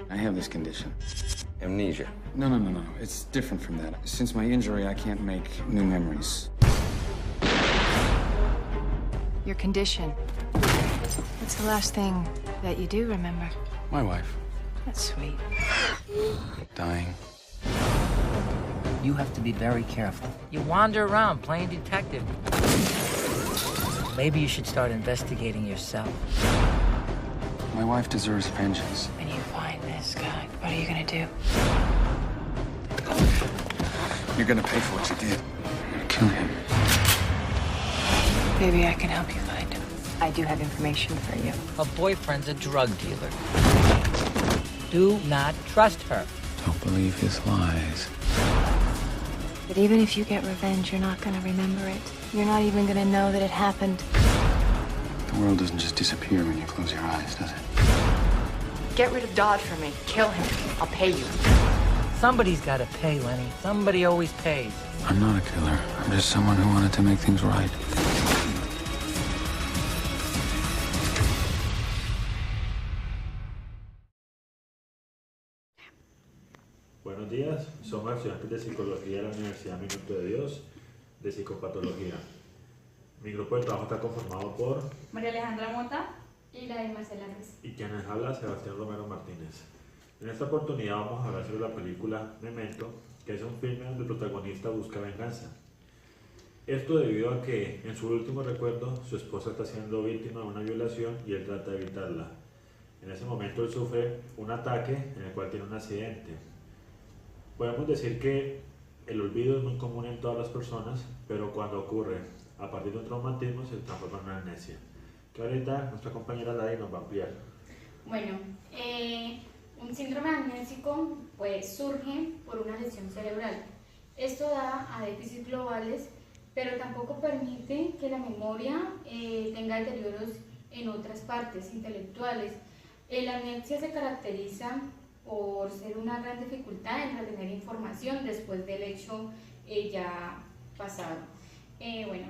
I have this condition. Amnesia. No. It's different from that. Since my injury, I can't make new memories. Your condition. What's the last thing that you do remember? My wife. That's sweet. Dying. You have to be very careful. You wander around playing detective. Maybe you should start investigating yourself. My wife deserves vengeance. When you find this guy, what are you gonna do? You're gonna pay for what you did. You're gonna kill him. Maybe I can help you find him. I do have information for you. Her boyfriend's a drug dealer. Do not trust her. Don't believe his lies. But even if you get revenge, you're not gonna remember it. You're not even gonna know that it happened. The world doesn't just disappear when you close your eyes, does it? Get rid of Dodd for me. Kill him. I'll pay you. Somebody's gotta pay, Lenny. Somebody always pays. I'm not a killer. I'm just someone who wanted to make things right. Buenos días, somos estudiantes de Psicología de la Universidad Minuto de Dios, de Psicopatología. Mi grupo de trabajo está conformado por María Alejandra Mota y la de Marcela Ruiz. y quienes habla Sebastián Romero Martínez. En esta oportunidad vamos a hablar sobre la película Memento, que es un filme donde el protagonista busca venganza. Esto debido a que, en su último recuerdo, su esposa está siendo víctima de una violación y él trata de evitarla. En ese momento él sufre un ataque en el cual tiene un accidente. Podemos decir que el olvido es muy común en todas las personas, pero cuando ocurre a partir de un traumatismo se transforma en una amnesia, que ahorita nuestra compañera Ladi nos va a ampliar. Bueno, un síndrome amnésico pues surge por una lesión cerebral. Esto da a déficits globales, pero tampoco permite que la memoria tenga deterioros en otras partes intelectuales. La amnesia se caracteriza por ser una gran dificultad en retener información después del hecho ya pasado. Bueno,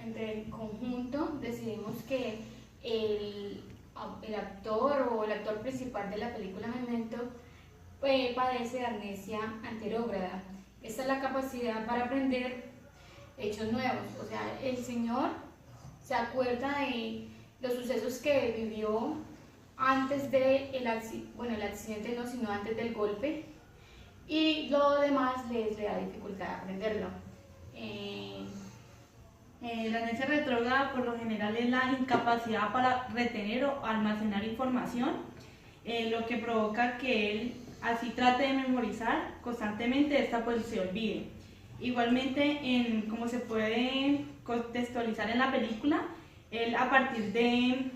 entre el conjunto decidimos que el actor o el actor principal de la película Memento padece de amnesia anterógrada. Esta es la capacidad para aprender hechos nuevos, o sea, el señor se acuerda de los sucesos que vivió antes del accidente no, sino antes del golpe, y lo demás le da dificultad a aprenderlo. La amnesia retrógrada por lo general es la incapacidad para retener o almacenar información, lo que provoca que él así trate de memorizar constantemente, esta pues se olvide. Igualmente, como se puede contextualizar en la película, él a partir de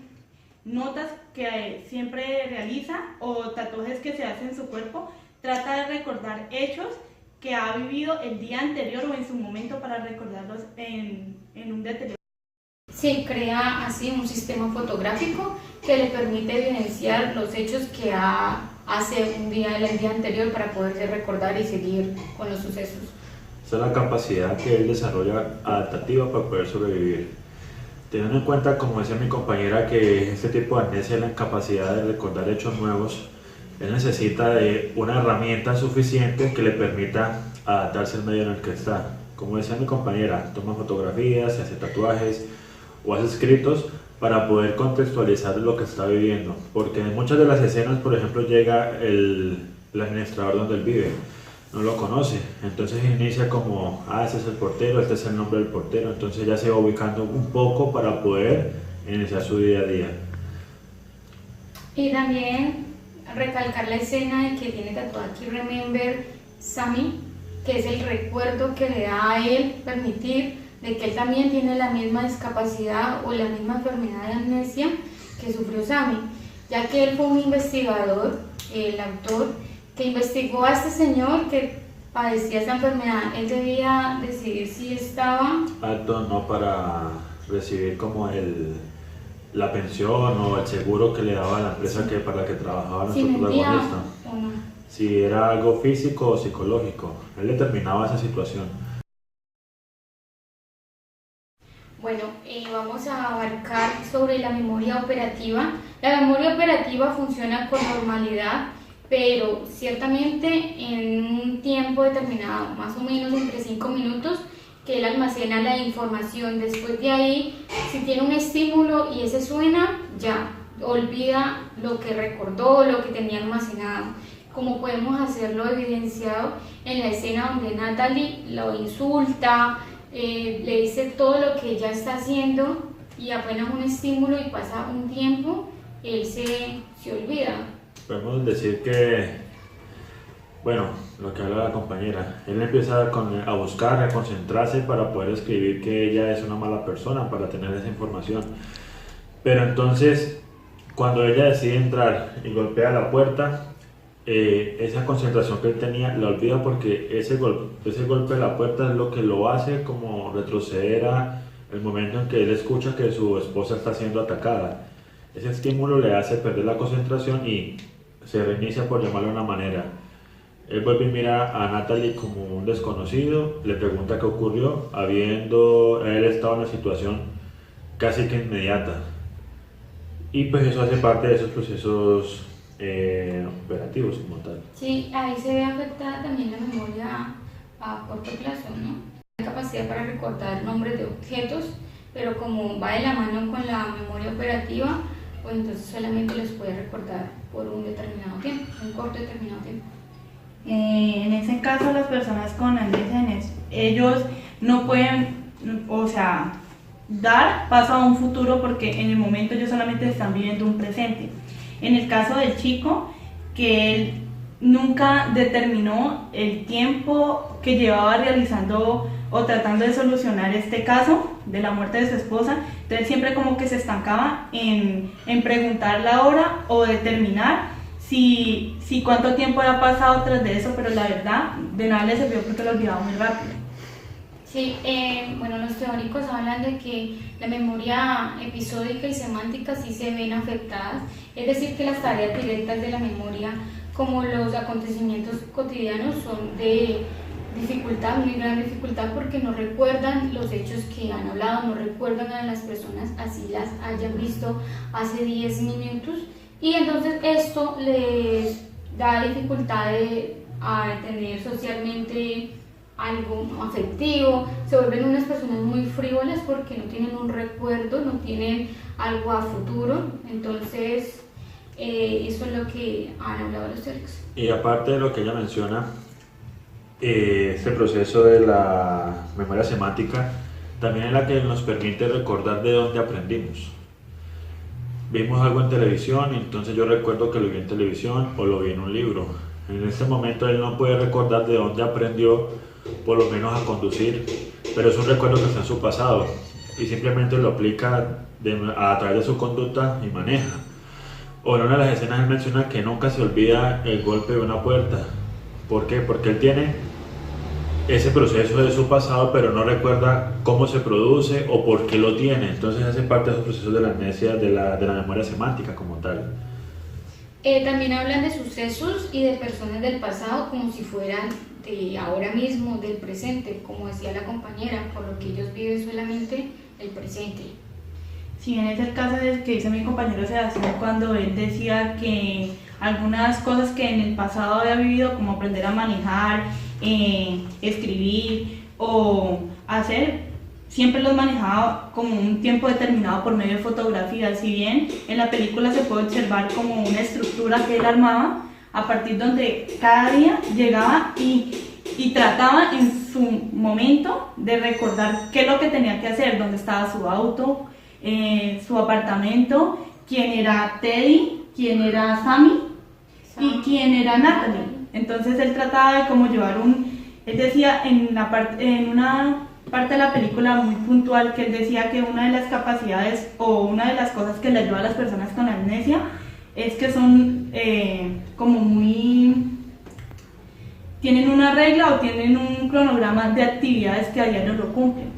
notas que siempre realiza o tatuajes que se hacen en su cuerpo, trata de recordar hechos que ha vivido el día anterior o en su momento para recordarlos en un deterioro. Sí, crea así un sistema fotográfico que le permite evidenciar los hechos que hace el día anterior para poderse recordar y seguir con los sucesos. Esa es la capacidad que él desarrolla adaptativa para poder sobrevivir. Teniendo en cuenta, como decía mi compañera, que este tipo de amnesia es la incapacidad de recordar hechos nuevos, él necesita de una herramienta suficiente que le permita adaptarse al medio en el que está. Como decía mi compañera, toma fotografías, se hace tatuajes o hace escritos para poder contextualizar lo que está viviendo. Porque en muchas de las escenas, por ejemplo, llega el administrador donde él vive, no lo conoce, entonces inicia como, ese es el portero, este es el nombre del portero, entonces ya se va ubicando un poco para poder iniciar su día a día. Y también recalcar la escena de que tiene tatuado aquí Remember Sammy, que es el recuerdo que le da a él permitir de que él también tiene la misma discapacidad o la misma enfermedad de amnesia que sufrió Sammy, ya que él fue un investigador, el autor, que investigó a este señor que padecía esta enfermedad. Él debía decidir si estaba apto no para recibir como la pensión o el seguro que le daba la empresa para la que trabajaba nuestro protagonista. No. Si era algo físico o psicológico, él determinaba esa situación. Bueno, vamos a abarcar sobre la memoria operativa. La memoria operativa funciona con normalidad pero ciertamente en un tiempo determinado, más o menos entre 5 minutos, que él almacena la información. Después de ahí, si tiene un estímulo y ese suena, ya olvida lo que recordó, lo que tenía almacenado, como podemos hacerlo evidenciado en la escena donde Natalie lo insulta, le dice todo lo que ella está haciendo, y apenas un estímulo y pasa un tiempo, él se olvida. Podemos decir que, bueno, lo que habla la compañera, él empieza a buscar, a concentrarse para poder escribir que ella es una mala persona, para tener esa información. Pero entonces, cuando ella decide entrar y golpea la puerta, esa concentración que él tenía la olvida, porque ese golpe de la puerta es lo que lo hace como retroceder a el momento en que él escucha que su esposa está siendo atacada. Ese estímulo le hace perder la concentración y se reinicia, por llamarlo de una manera. Él vuelve y mira a Natalie como un desconocido, le pregunta qué ocurrió, habiendo él estado en una situación casi que inmediata. Y pues eso hace parte de esos procesos operativos como tal. Sí, ahí se ve afectada también la memoria a corto plazo, ¿no? La capacidad para recordar nombres de objetos, pero como va de la mano con la memoria operativa, pues entonces solamente los puede recordar por un determinado tiempo, un corto determinado tiempo. En ese caso, las personas con amnesia, ellos no pueden, o sea, dar paso a un futuro, porque en el momento ellos solamente están viviendo un presente. En el caso del chico, que él nunca determinó el tiempo que llevaba realizando o tratando de solucionar este caso de la muerte de su esposa, entonces siempre como que se estancaba en preguntar la hora o determinar si cuánto tiempo había pasado tras de eso, pero la verdad de nada le sirvió porque lo olvidaba muy rápido. Sí, bueno, los teóricos hablan de que la memoria episódica y semántica sí se ven afectadas, es decir, que las tareas directas de la memoria, como los acontecimientos cotidianos, son de dificultad, muy gran dificultad, porque no recuerdan los hechos que han hablado, no recuerdan a las personas así las hayan visto hace 10 minutos, y entonces esto les da dificultad a tener socialmente algo afectivo, se vuelven unas personas muy frívolas porque no tienen un recuerdo, no tienen algo a futuro. Entonces eso es lo que han hablado los teóricos. Y aparte de lo que ella menciona, este proceso de la memoria semántica también es la que nos permite recordar de dónde aprendimos. Vimos algo en televisión y entonces yo recuerdo que lo vi en televisión o lo vi en un libro. En este momento él no puede recordar de dónde aprendió por lo menos a conducir, pero es un recuerdo que está en su pasado y simplemente lo aplica a través de su conducta y maneja. O en una de las escenas él menciona que nunca se olvida el golpe de una puerta. ¿Por qué? Porque él tiene ese proceso de su pasado, pero no recuerda cómo se produce o por qué lo tiene. Entonces hace parte de esos procesos de la amnesia, de la memoria semántica como tal. También hablan de sucesos y de personas del pasado como si fueran de ahora mismo, del presente, como decía la compañera, por lo que ellos viven solamente el presente. Si bien es el caso del que dice mi compañero Sebastián, cuando él decía que algunas cosas que en el pasado había vivido, como aprender a manejar, escribir o hacer, siempre los manejaba como un tiempo determinado por medio de fotografías. Si bien en la película se puede observar como una estructura que él armaba, a partir donde cada día llegaba y trataba en su momento de recordar qué es lo que tenía que hacer, dónde estaba su auto, su apartamento, quién era Teddy, quién era Sammy y quién era Natalie. Entonces él trataba de como llevar él decía en una parte de la película muy puntual, que él decía que una de las capacidades o una de las cosas que le ayuda a las personas con amnesia es que son como tienen una regla o tienen un cronograma de actividades que a diario lo cumplen.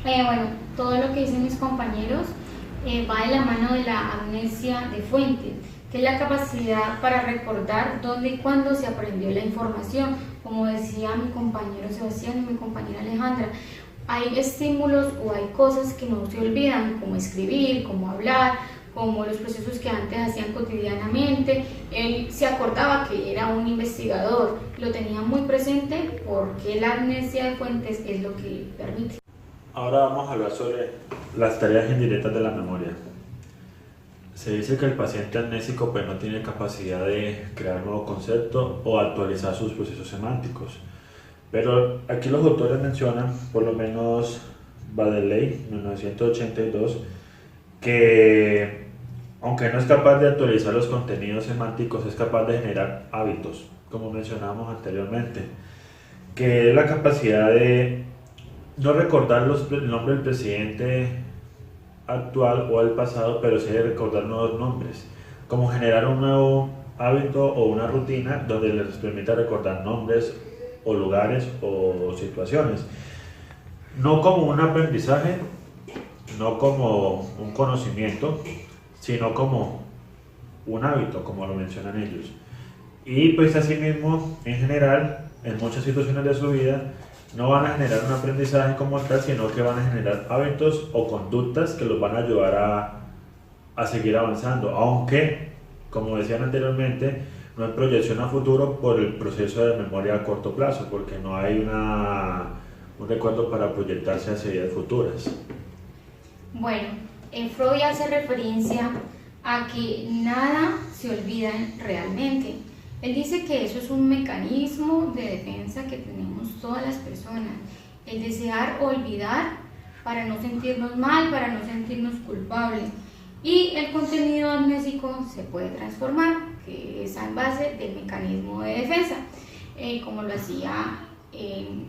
Bueno, todo lo que dicen mis compañeros va de la mano de la amnesia de fuentes, que es la capacidad para recordar dónde y cuándo se aprendió la información. Como decía mi compañero Sebastián y mi compañera Alejandra, hay estímulos o hay cosas que no se olvidan, como escribir, como hablar, como los procesos que antes hacían cotidianamente. Él se acordaba que era un investigador, lo tenía muy presente porque la amnesia de fuentes es lo que permite. Ahora vamos a hablar sobre las tareas indirectas de la memoria. Se dice que el paciente amnésico pues, no tiene capacidad de crear nuevos conceptos o actualizar sus procesos semánticos. Pero aquí los autores mencionan, por lo menos Baddeley, 1982, que aunque no es capaz de actualizar los contenidos semánticos, es capaz de generar hábitos, como mencionábamos anteriormente, que es la capacidad de no recordar el nombre del presidente actual o el pasado, pero sí de recordar nuevos nombres, como generar un nuevo hábito o una rutina donde les permita recordar nombres o lugares o situaciones, no como un aprendizaje, no como un conocimiento, sino como un hábito, como lo mencionan ellos. Y pues asimismo, en general, en muchas situaciones de su vida, no van a generar un aprendizaje como tal, sino que van a generar hábitos o conductas que los van a ayudar a seguir avanzando, aunque, como decían anteriormente, no hay proyección a futuro por el proceso de memoria a corto plazo, porque no hay un recuerdo para proyectarse hacia vidas futuras. Bueno, Freud hace referencia a que nada se olvida realmente. Él dice que eso es un mecanismo de defensa que tenemos todas las personas, el desear olvidar para no sentirnos mal, para no sentirnos culpables. Y el contenido amnésico se puede transformar, que es en base del mecanismo de defensa, como lo hacía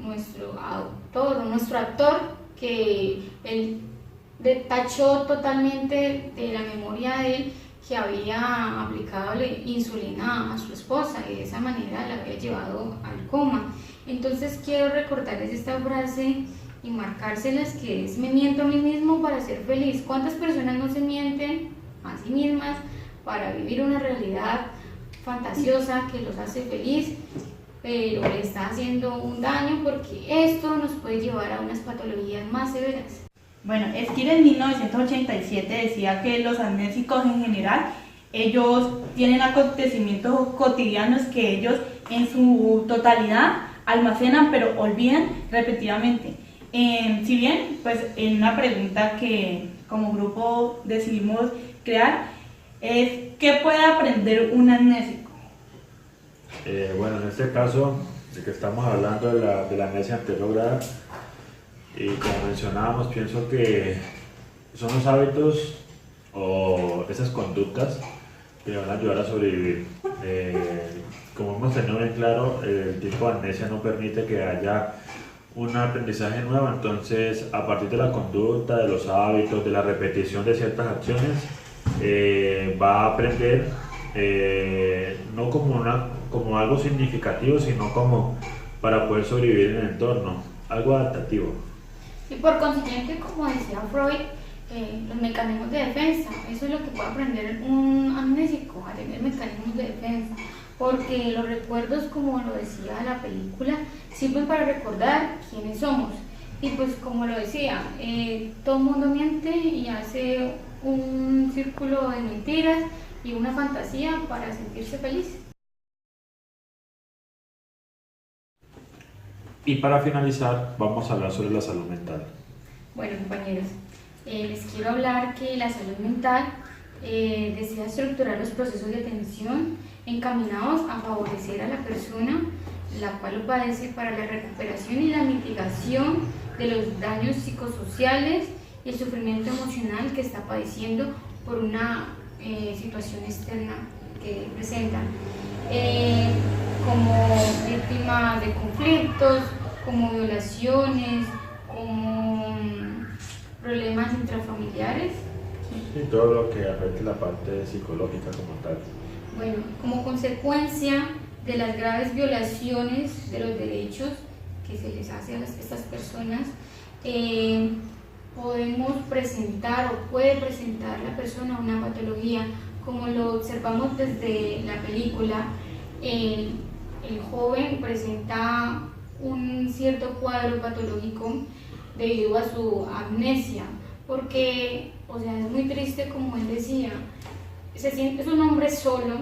nuestro autor o nuestro actor, que él detachó totalmente de la memoria de él que había aplicado insulina a su esposa y de esa manera la había llevado al coma. Entonces quiero recordarles esta frase y marcárselas, que es: me miento a mí mismo para ser feliz. ¿Cuántas personas no se mienten a sí mismas para vivir una realidad fantasiosa que los hace feliz, pero le está haciendo un daño, porque esto nos puede llevar a unas patologías más severas? Bueno, Esquire en 1987 decía que los amnésicos en general, ellos tienen acontecimientos cotidianos que ellos en su totalidad almacenan pero olvidan repetidamente. Si bien, pues en una pregunta que como grupo decidimos crear es: ¿qué puede aprender un amnésico? Bueno, en este caso, de que estamos hablando de la amnesia anterograda, y como mencionábamos, pienso que son los hábitos o esas conductas que van a ayudar a sobrevivir. Como hemos tenido bien claro, el tipo de amnesia no permite que haya un aprendizaje nuevo, entonces a partir de la conducta, de los hábitos, de la repetición de ciertas acciones, va a aprender no como algo significativo, sino como para poder sobrevivir en el entorno, algo adaptativo. Y por consiguiente, como decía Freud, los mecanismos de defensa, eso es lo que puede aprender un amnésico, a tener mecanismos de defensa, porque los recuerdos, como lo decía la película, sirven para recordar quiénes somos. Y pues como lo decía, todo el mundo miente y hace un círculo de mentiras y una fantasía para sentirse feliz. Y para finalizar, vamos a hablar sobre la salud mental. Bueno, compañeros, les quiero hablar que la salud mental desea estructurar los procesos de atención encaminados a favorecer a la persona la cual lo padece para la recuperación y la mitigación de los daños psicosociales y el sufrimiento emocional que está padeciendo por una situación externa que presentan, como víctimas de conflictos, como violaciones, como problemas intrafamiliares. Y todo lo que afecte la parte psicológica como tal. Bueno, como consecuencia de las graves violaciones de los derechos que se les hace a estas personas, podemos presentar o puede presentar la persona una patología, como lo observamos desde la película. El joven presenta un cierto cuadro patológico debido a su amnesia, porque O sea, es muy triste, como él decía, se siente, es un hombre solo,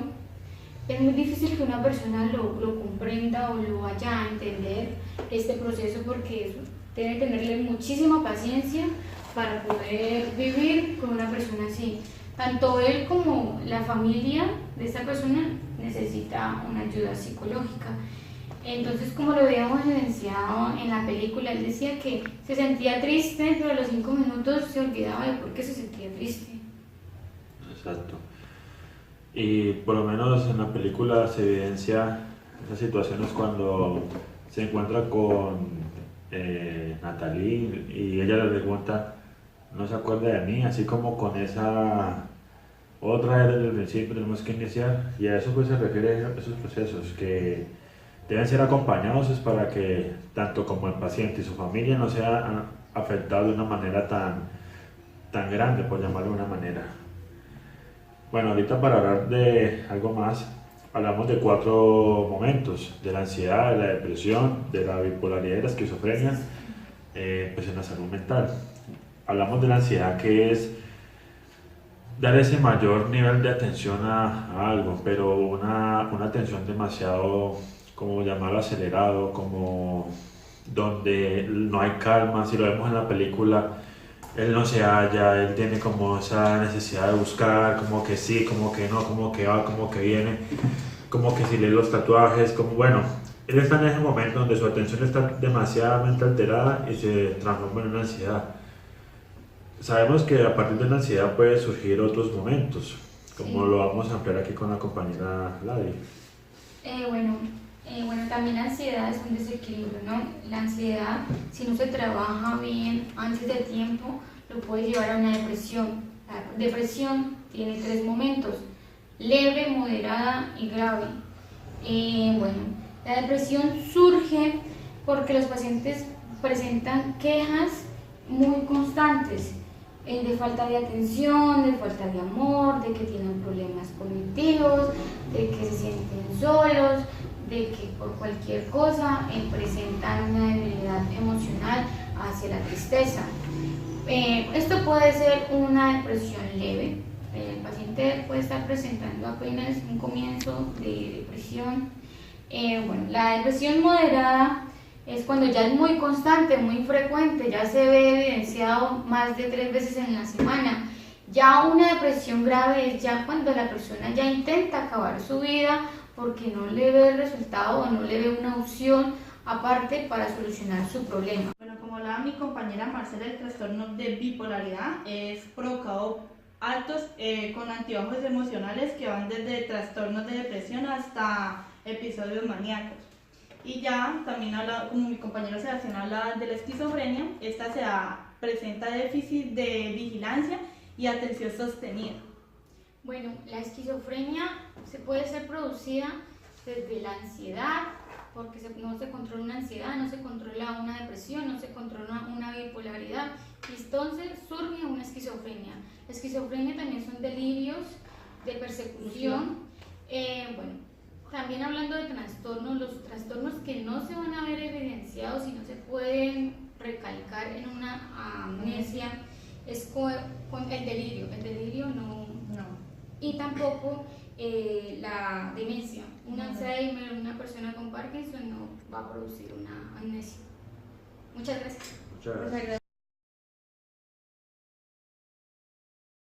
es muy difícil que una persona lo comprenda o lo vaya a entender este proceso, porque eso debe tenerle muchísima paciencia para poder vivir con una persona así. Tanto él como la familia de esta persona necesita una ayuda psicológica. Entonces, como lo habíamos evidenciado en la película, él decía que se sentía triste, pero a los 5 minutos se olvidaba de por qué se sentía triste. Exacto. Y por lo menos en la película se evidencia esas situaciones cuando se encuentra con Natalie y ella le pregunta, no se acuerda de mí, así como con esa otra era desde el principio tenemos que iniciar, y a eso pues se refiere a esos procesos que deben ser acompañados para que tanto como el paciente y su familia no sean afectados de una manera tan grande, por llamarlo de una manera. Bueno, ahorita para hablar de algo más, hablamos de 4 momentos, de la ansiedad, de la depresión, de la bipolaridad y la esquizofrenia, pues en la salud mental. Hablamos de la ansiedad, que es dar ese mayor nivel de atención a algo, pero una atención demasiado, como llamarlo, acelerado, como donde no hay calma. Si lo vemos en la película, él no se halla, él tiene como esa necesidad de buscar, como que sí, como que no, como que va, como que viene, como que si lee los tatuajes, como bueno, él está en ese momento donde su atención está demasiadamente alterada y se transforma en una ansiedad. Sabemos que a partir de la ansiedad puede surgir otros momentos, como lo vamos a ampliar aquí con la compañera Ladi. Bueno, también la ansiedad es un desequilibrio, ¿no? La ansiedad, si no se trabaja bien antes de tiempo, lo puede llevar a una depresión. La depresión tiene 3 momentos: leve, moderada y grave. La depresión surge porque los pacientes presentan quejas muy constantes de falta de atención, de falta de amor, de que tienen problemas cognitivos, de que se sienten solos, de que por cualquier cosa presentan una debilidad emocional hacia la tristeza. Esto puede ser una depresión leve. El paciente puede estar presentando apenas un comienzo de depresión. La depresión moderada es cuando ya es muy constante, muy frecuente, ya se ve evidenciado más de 3 veces en la semana. Ya una depresión grave es ya cuando la persona ya intenta acabar su vida porque no le ve el resultado o no le ve una opción aparte para solucionar su problema. Bueno, como hablaba mi compañera Marcela, el trastorno de bipolaridad es provocado altos con altibajos emocionales que van desde trastornos de depresión hasta episodios maníacos. Y ya también habla, como mi compañero Sebastián habla de la esquizofrenia, esta presenta déficit de vigilancia y atención sostenida. Bueno, la esquizofrenia se puede ser producida desde la ansiedad, porque no se controla una ansiedad, no se controla una depresión, no se controla una bipolaridad, y entonces surge una esquizofrenia. La esquizofrenia también son delirios de persecución. También hablando de trastornos, los trastornos que no se van a ver evidenciados y no se pueden recalcar en una amnesia es con el delirio no. Y tampoco la demencia. Un Alzheimer, una persona con Parkinson no va a producir una amnesia. Muchas gracias. Muchas gracias.